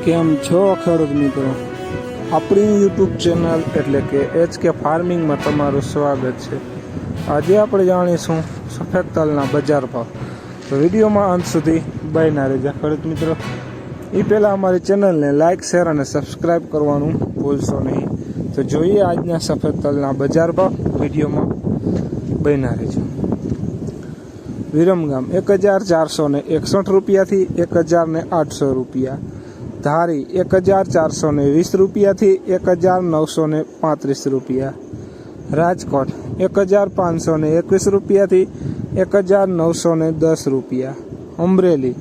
કેમ છો ખેડૂત મિત્રો? આપણી યુટ્યુબ ચેનલ એટલે કે HK ફાર્મિંગમાં તમારું સ્વાગત છે. આજે આપણે જાણીશું સફેદ તલના બજાર ભાવ. તો વિડીયોમાં અંત સુધી બન્યા રહેજો ખેડૂત મિત્રો. એ પહેલાં અમારી ચેનલને લાઇક, શેર અને સબસ્ક્રાઈબ કરવાનું ભૂલશો નહીં. તો જોઈએ આજના સફેદ તલના બજાર ભાવ. વિડીયોમાં બન્યા રહેજો. વિરમગામ 1461 રૂપિયાથી 1008 રૂપિયા. ધારી 1420 રૂપિયાથી 1935 રૂપિયા. રાજકોટ 1521 રૂપિયાથી 1910 રૂપિયા. અમરેલી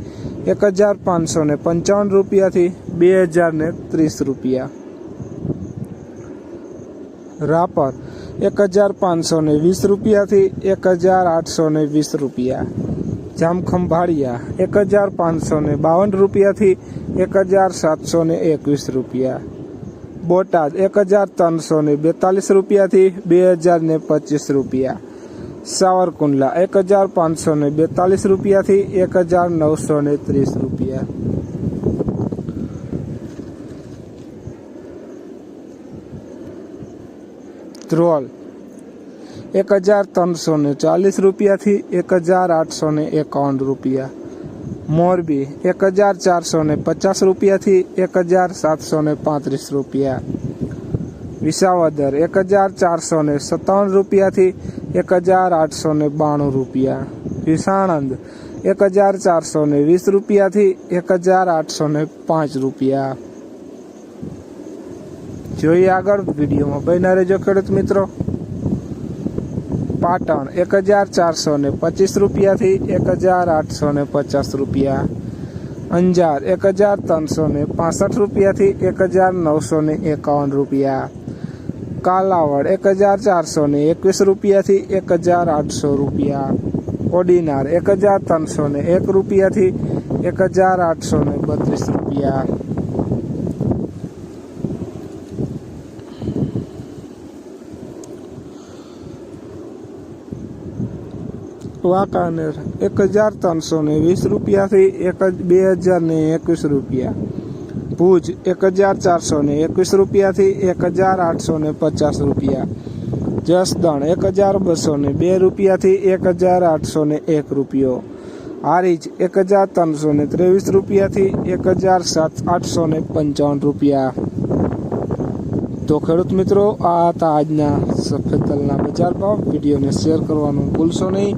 1555 રૂપિયાથી 2030 રૂપિયા. રાપર 1520 રૂપિયાથી 1820 રૂપિયા. જામખંભાળિયા 1552 રૂપિયાથી 1721 રૂપિયા. બોટાદ 1342 રૂપિયાથી 2025 રૂપિયા. સાવરકુંડલા 1542 રૂપિયાથી 1930 રૂપિયા. ધ્રોલ 1340 રૂપિયાથી 1851 રૂપિયા. મોરબી 1450 રૂપિયાથી 1735 રૂપિયા. વિસાવદર 1457 રૂપિયાથી 1892 રૂપિયા. વિસાણંદ 1420 રૂપિયાથી 1805 રૂપિયા. જોઈએ આગળ વિડીયોમાં બન્યા રહેજો ખેડૂત મિત્રો. પાટણ 1425 રૂપિયાથી 1850 રૂપિયા. અંજાર 1365 રૂપિયાથી 1951 રૂપિયા. કાલાવડ 1421 રૂપિયાથી 1800 રૂપિયા. કોડીનાર 1301 રૂપિયાથી 1832 રૂપિયા. વાંકાનેર 1320 રૂપિયાથી 2021 રૂપિયા. ભુજ 1421 રૂપિયાથી 1850 રૂપિયા. જસદણ 1202 રૂપિયાથી 1801 રૂપિયો. હારીજ 1323 રૂપિયાથી 1855 રૂપિયા. તો ખેડૂત મિત્રો, આ હતા આજના સફેદ તલના બજાર ભાવ. વિડીયોને શેર કરવાનું ભૂલશો નહીં,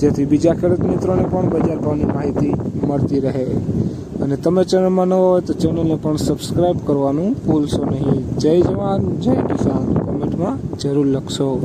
જેથી બીજા ખેડૂત મિત્રોને પણ બજાર ભાવની માહિતી મળતી રહે. અને તમે ચેનલમાં નવો હોય તો ચેનલને પણ સબસ્ક્રાઈબ કરવાનું ભૂલશો નહીં. જય જવાન, જય કિસાન કોમેન્ટમાં જરૂર લખશો.